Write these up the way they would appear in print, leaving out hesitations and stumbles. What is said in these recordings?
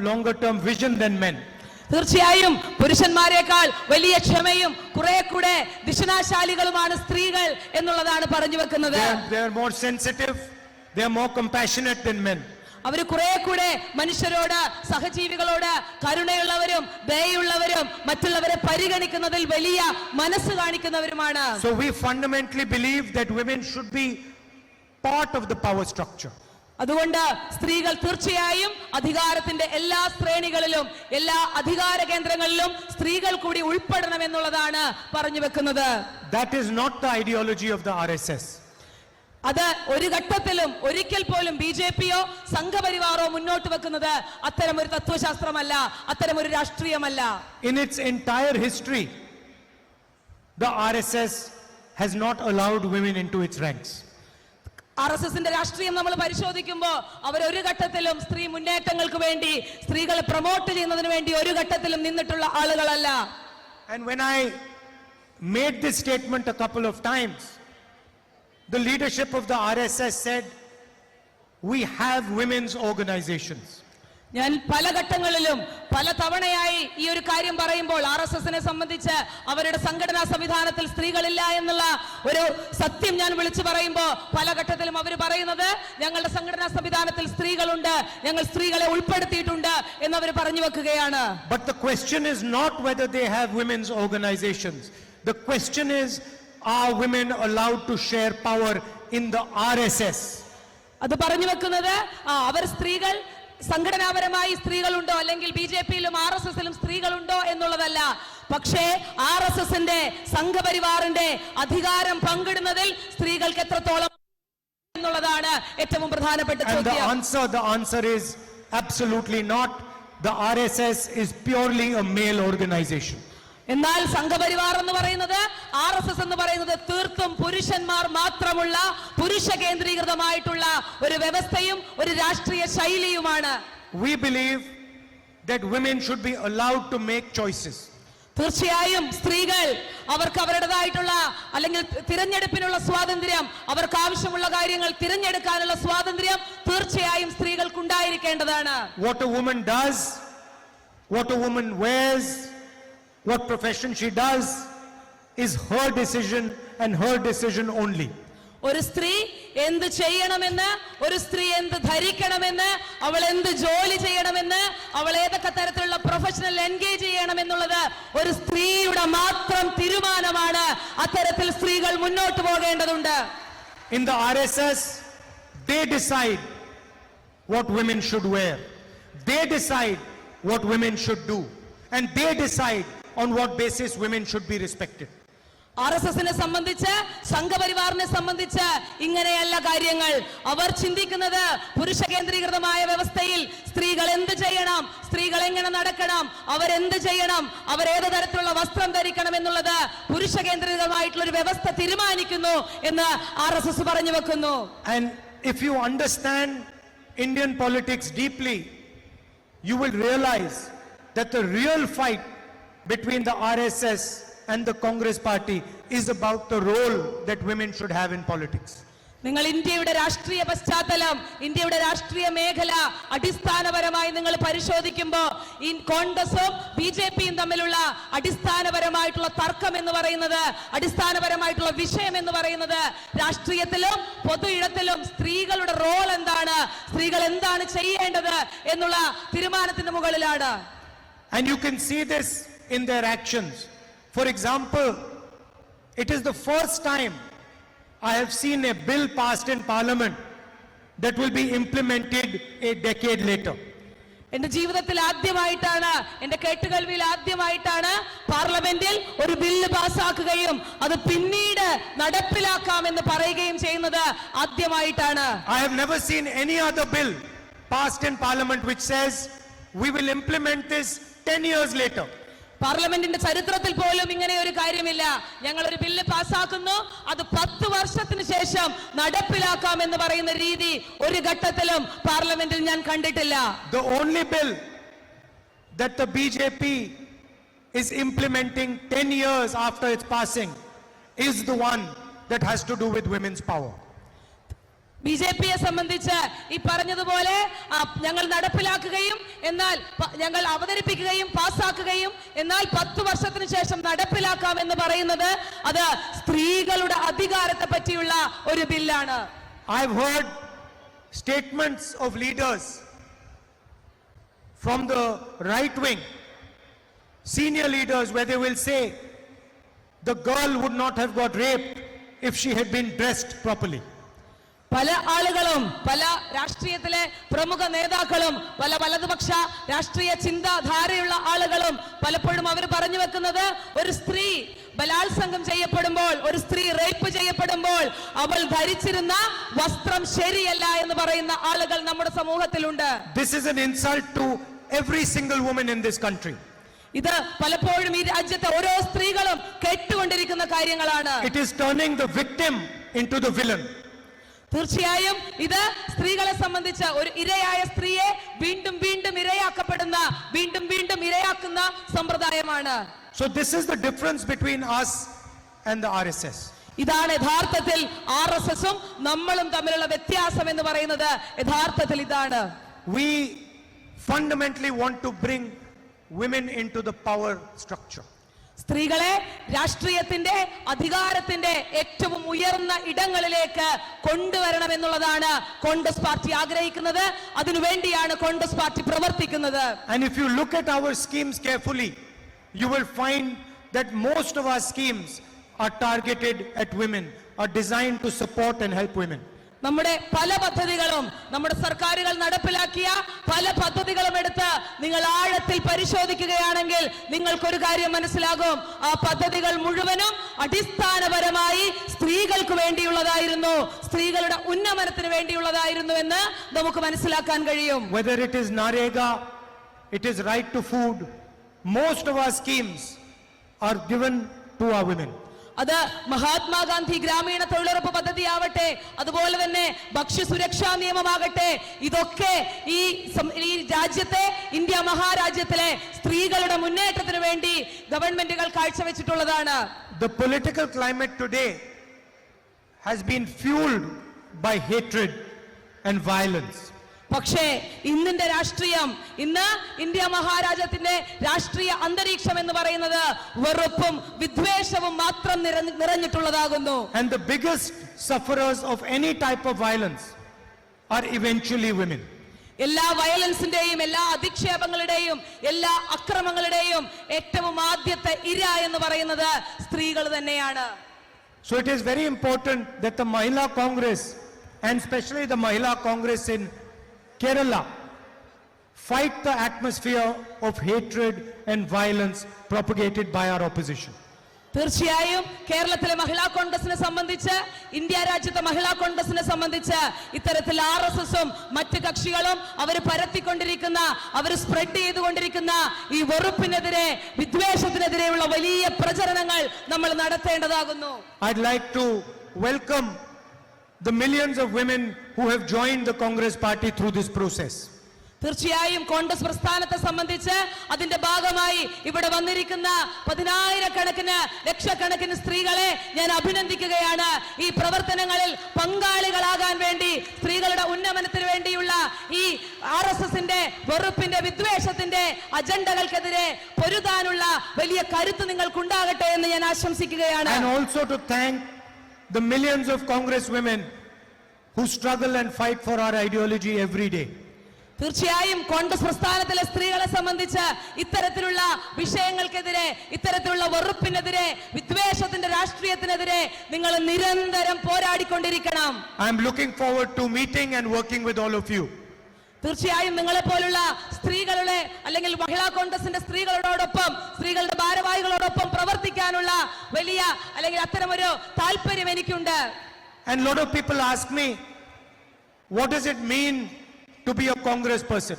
longer term vision than men. തീർച്ചയായും പുരുഷന്മാരെക്കാൾ വലിയ ക്ഷമയും കുറെ കൂടെ ദിശനാശാലികളുമാണ് സ്ത്രീകൾ എന്നുള്ളതാണ് പറഞ്ഞു വെക്കുന്നത്. They are more sensitive, they are more compassionate than men. അവർ കുറെ കൂടെ മനുഷ്യരോട് സഹജീവികളോട് കരുണയുള്ളവരും ദയയുള്ളവരും മറ്റുള്ളവരെ പരിഗണിക്കുന്നതിൽ വലിയ മനസ്സ് കാണിക്കുന്നവരുമാണ്. So we fundamentally believe that women should be part of the power structure. അതുകൊണ്ട് സ്ത്രീകൾ തീർച്ചയായും അധികാരത്തിന്റെ എല്ലാ ശ്രേണികളിലും എല്ലാ അധികാര കേന്ദ്രങ്ങളിലും സ്ത്രീകൾ കൂടി ഉൾപ്പെടണം എന്നുള്ളതാണ് പറഞ്ഞു വെക്കുന്നത്. That is not the ideology of the RSS. അത് ഒരു ഘട്ടത്തിലും ഒരിക്കൽ പോലും ബിജെപിയോ സംഘപരിവാറോ മുന്നോട്ട് വെക്കുന്നത് അത്തരമൊരു തത്വശാസ്ത്രമല്ല, അത്തരമൊരു രാഷ്ട്രീയമല്ല. In its entire history, the RSS has not allowed women into its ranks. RSSന്റെ രാഷ്ട്രീയം നമ്മൾ പരിശോധിക്കുമ്പോൾ അവർ ഒരു ഘട്ടത്തിലും സ്ത്രീ മുന്നേറ്റങ്ങൾക്ക് വേണ്ടി സ്ത്രീകളെ പ്രൊമോട്ട് ചെയ്യുന്നതിന് വേണ്ടി ഒരു ഘട്ടത്തിലും നിന്നിട്ടുള്ള ആളുകളല്ല. And when I made this statement a couple of times, the leadership of the RSS said, we have women's organizations. ഞാൻ പല ഘട്ടങ്ങളിലും പല തവണയായി ഈ ഒരു കാര്യം പറയുമ്പോൾ RSSനെ സംബന്ധിച്ച് അവരുടെ സംഘടനാ സംവിധാനത്തിൽ സ്ത്രീകളില്ല എന്നുള്ള ഒരു സത്യം ഞാൻ വിളിച്ചു പറയുമ്പോൾ പല ഘട്ടത്തിലും അവർ പറയുന്നത് ഞങ്ങളുടെ സംഘടനാ സംവിധാനത്തിൽ സ്ത്രീകളുണ്ട്, ഞങ്ങൾ സ്ത്രീകളെ ഉൾപ്പെടുത്തിയിട്ടുണ്ട് എന്നവർ പറഞ്ഞു വെക്കുകയാണ്. But the question is not whether they have women's organizations. The question is, are women allowed to share power in the RSS? അത് പറഞ്ഞു വെക്കുന്നത് അവർ സ്ത്രീകൾ സംഘടനാപരമായി സ്ത്രീകളുണ്ടോ അല്ലെങ്കിൽ ബിജെപിയിലും RSSലും സ്ത്രീകളുണ്ടോ എന്നുള്ളതല്ല, പക്ഷേ RSSന്റെ സംഘപരിവാറിന്റെ അധികാരം പങ്കിടുന്നതിൽ സ്ത്രീകൾക്ക് എത്രത്തോളം എന്നുള്ളതാണ് ഏറ്റവും പ്രധാനപ്പെട്ട ചോദ്യം. The answer is absolutely not. The RSS is purely a male organization. എന്നാൽ സംഘപരിവാർ എന്ന് പറയുന്നത് RSS എന്ന് പറയുന്നത് തീർത്തും പുരുഷന്മാർ മാത്രമുള്ള പുരുഷ കേന്ദ്രീകൃതമായിട്ടുള്ള ഒരു വ്യവസ്ഥയും ഒരു രാഷ്ട്രീയ ശൈലിയുമാണ്. We believe that women should be allowed to make choices. തീർച്ചയായും സ്ത്രീകൾ അവർക്ക് അവരുടേതായിട്ടുള്ള അല്ലെങ്കിൽ തിരഞ്ഞെടുപ്പിനുള്ള സ്വാതന്ത്ര്യം, അവർക്ക് ആവശ്യമുള്ള കാര്യങ്ങൾ തിരഞ്ഞെടുക്കാനുള്ള സ്വാതന്ത്ര്യം തീർച്ചയായും സ്ത്രീകൾക്ക് ഉണ്ടായിരിക്കേണ്ടതാണ്. What a woman does, what a woman wears, what profession she does is her decision and her decision only. ഒരു സ്ത്രീ എന്ത് ചെയ്യണമെന്ന്, ഒരു സ്ത്രീ എന്ത് ധരിക്കണമെന്ന്, അവൾ എന്ത് ജോലി ചെയ്യണമെന്ന്, അവൾ ഏതൊക്കെ തരത്തിലുള്ള പ്രൊഫഷണൽ എൻഗേജ് ചെയ്യണമെന്നുള്ളത് ഒരു സ്ത്രീയുടെ മാത്രം തീരുമാനമാണ്. അത്തരത്തിൽ സ്ത്രീകൾ മുന്നോട്ട് പോകേണ്ടതുണ്ട്. In the RSS, they decide what women should wear. They decide what women should do. And they decide on what basis women should be respected. RSSനെ സംബന്ധിച്ച്, സംഘപരിവാറിനെ സംബന്ധിച്ച് ഇങ്ങനെയല്ല കാര്യങ്ങൾ. അവർ ചിന്തിക്കുന്നത് പുരുഷ കേന്ദ്രീകൃതമായ വ്യവസ്ഥയിൽ സ്ത്രീകൾ എന്ത് ചെയ്യണം, സ്ത്രീകൾ എങ്ങനെ നടക്കണം, അവരെന്ത് ചെയ്യണം, അവരേത് തരത്തിലുള്ള വസ്ത്രം ധരിക്കണം എന്നുള്ളത് പുരുഷ കേന്ദ്രീകൃതമായിട്ടുള്ള ഒരു വ്യവസ്ഥ തീരുമാനിക്കുന്നു എന്ന് RSS പറഞ്ഞു വെക്കുന്നു. And if you understand Indian politics deeply, you will realize that the real fight between the RSS and the Congress party is about the role that women should have in politics. നിങ്ങൾ ഇന്ത്യയുടെ രാഷ്ട്രീയ പശ്ചാത്തലം, ഇന്ത്യയുടെ രാഷ്ട്രീയ മേഖല അടിസ്ഥാനപരമായി നിങ്ങൾ പരിശോധിക്കുമ്പോൾ കോൺഗ്രസും ബിജെപിയും തമ്മിലുള്ള അടിസ്ഥാനപരമായിട്ടുള്ള തർക്കം എന്ന് പറയുന്നത്, അടിസ്ഥാനപരമായിട്ടുള്ള വിഷയം എന്ന് പറയുന്നത് രാഷ്ട്രീയത്തിലും പൊതു ഇടത്തിലും സ്ത്രീകളുടെ റോൾ എന്താണ്, സ്ത്രീകൾ എന്താണ് ചെയ്യേണ്ടത് എന്നുള്ള തീരുമാനത്തിന്റെ മുകളിലാണ്. And you can see this in their actions. For example, it is the first time I have seen a bill passed in Parliament that will be implemented a decade later. എന്റെ ജീവിതത്തിൽ ആദ്യമായിട്ടാണ്, എന്റെ കേട്ടുകേൾവിയിൽ ആദ്യമായിട്ടാണ് പാർലമെന്റിൽ ഒരു ബില്ല് പാസ്സാക്കുകയും അത് പിന്നീട് നടപ്പിലാക്കാമെന്ന് പറയുകയും ചെയ്യുന്നത് ആദ്യമായിട്ടാണ്. I have never seen any other bill passed in Parliament which says we will implement this 10 years later. പാർലമെന്റിന്റെ ചരിത്രത്തിൽ പോലും ഇങ്ങനെ ഒരു കാര്യമില്ല. ഞങ്ങൾ ഒരു ബില്ല് പാസ്സാക്കുന്നു, അത് 10 വർഷത്തിന് ശേഷം നടപ്പിലാക്കാം എന്ന് പറയുന്ന രീതി ഒരു ഘട്ടത്തിലും പാർലമെന്റിൽ ഞാൻ കണ്ടിട്ടില്ല. The only bill that the BJP is implementing 10 years after its passing is the one that has to do with women's power. ബിജെപിയെ സംബന്ധിച്ച് ഈ പറഞ്ഞതുപോലെ ഞങ്ങൾ നടപ്പിലാക്കുകയും എന്നാൽ ഞങ്ങൾ അവതരിപ്പിക്കുകയും പാസ്സാക്കുകയും എന്നാൽ 10 വർഷത്തിന് ശേഷം നടപ്പിലാക്കാം എന്ന് പറയുന്നത് അത് സ്ത്രീകളുടെ അധികാരത്തെ പറ്റിയുള്ള ഒരു ബില്ലാണ്. I've heard statements of leaders from the right wing, senior leaders, where they will say the girl would not have got raped if she had been dressed properly. പല ആളുകളും പല രാഷ്ട്രീയത്തിലെ പ്രമുഖ നേതാക്കളും പല വലതുപക്ഷ രാഷ്ട്രീയ ചിന്താധാരയുള്ള ആളുകളും പലപ്പോഴും അവർ പറഞ്ഞു വെക്കുന്നത് ഒരു സ്ത്രീ ബലാത്സംഗം ചെയ്യപ്പെടുമ്പോൾ ഒരു സ്ത്രീ റേപ്പ് ചെയ്യപ്പെടുമ്പോൾ അവൾ ധരിച്ചിരുന്ന വസ്ത്രം ശരിയല്ല എന്ന് പറയുന്ന ആളുകൾ നമ്മുടെ സമൂഹത്തിലുണ്ട്. This is an insult to every single woman in this country. ഇത് പലപ്പോഴും ഈ രാജ്യത്തെ ഓരോ സ്ത്രീകളും കേട്ടുകൊണ്ടിരിക്കുന്ന കാര്യങ്ങളാണ്. It is turning the victim into the villain. തീർച്ചയായും ഇത് സ്ത്രീകളെ സംബന്ധിച്ച് ഒരു ഇരയായ സ്ത്രീയെ വീണ്ടും വീണ്ടും ഇരയാക്കപ്പെടുന്ന വീണ്ടും വീണ്ടും ഇരയാക്കുന്ന സമ്പ്രദായമാണ്. So this is the difference between us and the RSS. ഇതാണ് യഥാർത്ഥത്തിൽ ആർഎസ്എസും നമ്മളും തമ്മിലുള്ള വ്യത്യാസം എന്ന് പറയുന്നത്. യഥാർത്ഥത്തിൽ ഇതാണ്. We fundamentally want to bring women into the power structure. സ്ത്രീകളെ രാഷ്ട്രീയത്തിന്റെ അധികാരത്തിന്റെ ഏറ്റവും ഉയർന്ന ഇടങ്ങളിലേക്ക് കൊണ്ടുവരണം എന്നുള്ളതാണ് കോൺഗ്രസ് പാർട്ടി ആഗ്രഹിക്കുന്നത്. അതിനുവേണ്ടിയാണ് കോൺഗ്രസ് പാർട്ടി പ്രവർത്തിക്കുന്നത്. And if you look at our schemes carefully, you will find that most of our schemes are targeted at women, are designed to support and help women. നമ്മുടെ പല പദ്ധതികളും നമ്മുടെ സർക്കാരുകൾ നടപ്പിലാക്കിയ പല പദ്ധതികളും എടുത്ത് നിങ്ങൾ ആഴത്തിൽ പരിശോധിക്കുകയാണെങ്കിൽ നിങ്ങൾക്കൊരു കാര്യം മനസ്സിലാകും. ആ പദ്ധതികൾ മുഴുവനും അടിസ്ഥാനപരമായി സ്ത്രീകൾക്ക് വേണ്ടിയുള്ളതായിരുന്നു, സ്ത്രീകളുടെ ഉന്നമനത്തിന് വേണ്ടിയുള്ളതായിരുന്നു എന്ന് നമുക്ക് മനസ്സിലാക്കാൻ കഴിയും. Whether it is Narega, it is right to food, most of our schemes are given to our women. അത് മഹാത്മാഗാന്ധി ഗ്രാമീണ തൊഴിലുറപ്പ് പദ്ധതി ആവട്ടെ, അതുപോലെ തന്നെ ഭക്ഷ്യസുരക്ഷാ നിയമമാകട്ടെ, ഇതൊക്കെ ഈ രാജ്യത്തെ ഇന്ത്യ മഹാരാജ്യത്തിലെ സ്ത്രീകളുടെ മുന്നേറ്റത്തിന് വേണ്ടി ഗവൺമെന്റുകൾ കാഴ്ചവെച്ചിട്ടുള്ളതാണ്. The political climate today has been fueled by hatred and violence. പക്ഷേ ഇന്നിന്റെ രാഷ്ട്രീയം, ഇന്ന് ഇന്ത്യ മഹാരാജ്യത്തിന്റെ രാഷ്ട്രീയ അന്തരീക്ഷം എന്ന് പറയുന്നത് വെറുപ്പും വിദ്വേഷവും മാത്രം നിറഞ്ഞിട്ടുള്ളതാകുന്നു. And the biggest sufferers of any type of violence are eventually women. എല്ലാ വയലൻസിന്റെയും എല്ലാ അധിക്ഷേപങ്ങളുടെയും എല്ലാ അക്രമങ്ങളുടെയും ഏറ്റവും ആദ്യത്തെ ഇര എന്ന് പറയുന്നത് സ്ത്രീകൾ തന്നെയാണ്. So it is very important that the Mahila Congress, and especially the Mahila Congress in Kerala, fight the atmosphere of hatred and violence propagated by our opposition. തീർച്ചയായും കേരളത്തിലെ മഹിളാ കോൺഗ്രസിനെ സംബന്ധിച്ച്, ഇന്ത്യ രാജ്യത്തെ മഹിളാ കോൺഗ്രസിനെ സംബന്ധിച്ച് ഇത്തരത്തിൽ ആർഎസ്എസും മറ്റ് കക്ഷികളും അവർ പരത്തിക്കൊണ്ടിരിക്കുന്ന, അവർ സ്പ്രെഡ് ചെയ്തുകൊണ്ടിരിക്കുന്ന ഈ വെറുപ്പിനെതിരെ വിദ്വേഷത്തിനെതിരെയുള്ള വലിയ പ്രചരണങ്ങൾ നമ്മൾ നടത്തേണ്ടതാകുന്നു. I'd like to welcome the millions of women who have joined the Congress party through this process. തീർച്ചയായും കോൺഗ്രസ് പ്രസ്ഥാനത്തെ സംബന്ധിച്ച് അതിന്റെ ഭാഗമായി ഇവിടെ വന്നിരിക്കുന്ന പതിനായിരക്കണക്കിന് ലക്ഷക്കണക്കിന് സ്ത്രീകളെ ഞാൻ അഭിനന്ദിക്കുകയാണ്. ഈ പ്രവർത്തനങ്ങളിൽ പങ്കാളികളാകാൻ വേണ്ടി, സ്ത്രീകളുടെ ഉന്നമനത്തിന് വേണ്ടിയുള്ള ഈ ആർഎസ്എസിന്റെ വെറുപ്പിന്റെ വിദ്വേഷത്തിന്റെ അജണ്ടകൾക്കെതിരെ പൊരുതാനുള്ള വലിയ കരുത്ത് നിങ്ങൾക്കുണ്ടാകട്ടെ എന്ന് ഞാൻ ആശംസിക്കുകയാണ്. And also to thank the millions of Congress women who struggle and fight for our ideology every day. തീർച്ചയായും കോൺഗ്രസ് പ്രസ്ഥാനത്തിലെ സ്ത്രീകളെ സംബന്ധിച്ച് ഇത്തരത്തിലുള്ള വിഷയങ്ങൾക്കെതിരെ, ഇത്തരത്തിലുള്ള വെറുപ്പിനെതിരെ, വിദ്വേഷത്തിന്റെ രാഷ്ട്രീയത്തിനെതിരെ നിങ്ങൾ നിരന്തരം പോരാടിക്കൊണ്ടിരിക്കണം. I am looking forward to meeting and working with all of you. തീർച്ചയായും നിങ്ങളെ പോലുള്ള സ്ത്രീകളുടെ അല്ലെങ്കിൽ മഹിളാ കോൺഗ്രസിന്റെ സ്ത്രീകളോടൊപ്പം, സ്ത്രീകളുടെ ഭാരവാഹികളോടൊപ്പം പ്രവർത്തിക്കാനുള്ള വലിയ അല്ലെങ്കിൽ അത്തരമൊരു താല്പര്യം എനിക്കുണ്ട്. And lot of people ask me, what does it mean to be a Congress person?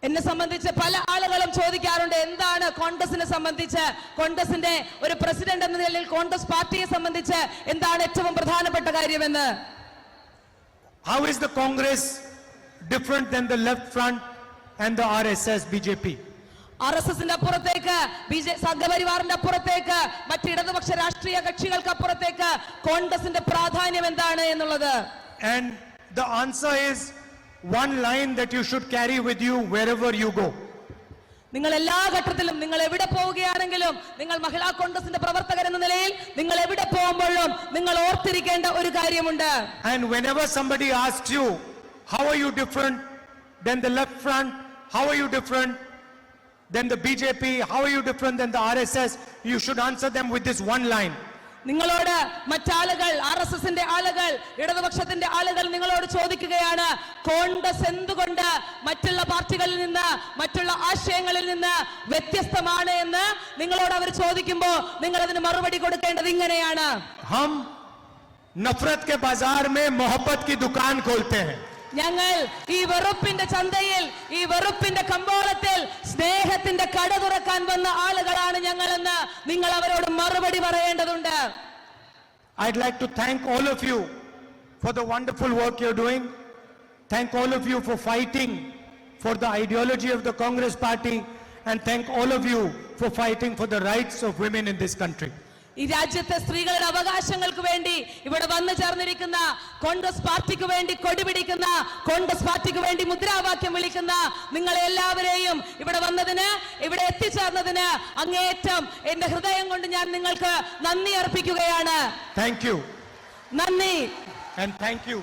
എന്നെ സംബന്ധിച്ച് പല ആളുകളും ചോദിക്കാറുണ്ട്, എന്താണ് കോൺഗ്രസിനെ സംബന്ധിച്ച്, കോൺഗ്രസിന്റെ ഒരു പ്രസിഡന്റ് എന്ന നിലയിൽ കോൺഗ്രസ് പാർട്ടിയെ സംബന്ധിച്ച് എന്താണ് ഏറ്റവും പ്രധാനപ്പെട്ട കാര്യമെന്ന്. How is the Congress different than the left front and the RSS BJP? RSSന്റെ അപ്പുറത്തേക്ക് സംഘപരിവാറിന്റെ അപ്പുറത്തേക്ക് മറ്റ് ഇടതുപക്ഷ രാഷ്ട്രീയ കക്ഷികൾക്ക് അപ്പുറത്തേക്ക് കോൺഗ്രസിന്റെ പ്രാധാന്യം എന്താണ് എന്നുള്ളത്. And the answer is one line that you should carry with you wherever you go. നിങ്ങൾ എല്ലാ ഘട്ടത്തിലും നിങ്ങൾ എവിടെ പോവുകയാണെങ്കിലും നിങ്ങൾ മഹിളാ കോൺഗ്രസിന്റെ പ്രവർത്തകർ എന്ന നിലയിൽ നിങ്ങൾ എവിടെ പോകുമ്പോഴും നിങ്ങൾ ഓർത്തിരിക്കേണ്ട ഒരു കാര്യമുണ്ട്. And whenever somebody asks you, how are you different than the left front? How are you different than the BJP? How are you different than the RSS? You should answer them with this one line. നിങ്ങളോട് മറ്റാളുകൾ RSSന്റെ ആളുകൾ ഇടതുപക്ഷത്തിന്റെ ആളുകൾ നിങ്ങളോട് ചോദിക്കുകയാണ്, കോൺഗ്രസ് എന്തുകൊണ്ട് മറ്റുള്ള പാർട്ടികളിൽ നിന്ന് മറ്റുള്ള ആശയങ്ങളിൽ നിന്ന് വ്യത്യസ്തമാണ് എന്ന് നിങ്ങളോട് അവർ ചോദിക്കുമ്പോൾ നിങ്ങൾ അതിന് മറുപടി കൊടുക്കേണ്ടത് ഇങ്ങനെയാണ്. हम नफरत के बाजार में मोहब्बत की दुकान खोलते हैं. ഞങ്ങൾ ഈ വെറുപ്പിന്റെ ചന്തയിൽ ഈ വെറുപ്പിന്റെ കമ്പോളത്തിൽ സ്നേഹത്തിന്റെ കട തുറക്കാൻ വന്ന ആളുകളാണ് ഞങ്ങളെന്ന് നിങ്ങൾ അവരോട് മറുപടി പറയേണ്ടതുണ്ട്. I'd like to thank all of you for the wonderful work you're doing. Thank all of you for fighting for the ideology of the Congress party, and thank all of you for fighting for the rights of women in this country. ഈ രാജ്യത്തെ സ്ത്രീകളുടെ അവകാശങ്ങൾക്ക് വേണ്ടി ഇവിടെ വന്നു ചേർന്നിരിക്കുന്ന കോൺഗ്രസ് പാർട്ടിക്ക് വേണ്ടി കൊടിപിടിക്കുന്ന കോൺഗ്രസ് പാർട്ടിക്ക് വേണ്ടി മുദ്രാവാക്യം വിളിക്കുന്ന നിങ്ങളെ എല്ലാവരെയും ഇവിടെ വന്നതിന് ഇവിടെ എത്തിച്ചേർന്നതിന് അങ്ങേയറ്റം എന്റെ ഹൃദയം കൊണ്ട് ഞാൻ നിങ്ങൾക്ക് നന്ദി അർപ്പിക്കുകയാണ്. Thank you. നന്ദി. And thank you.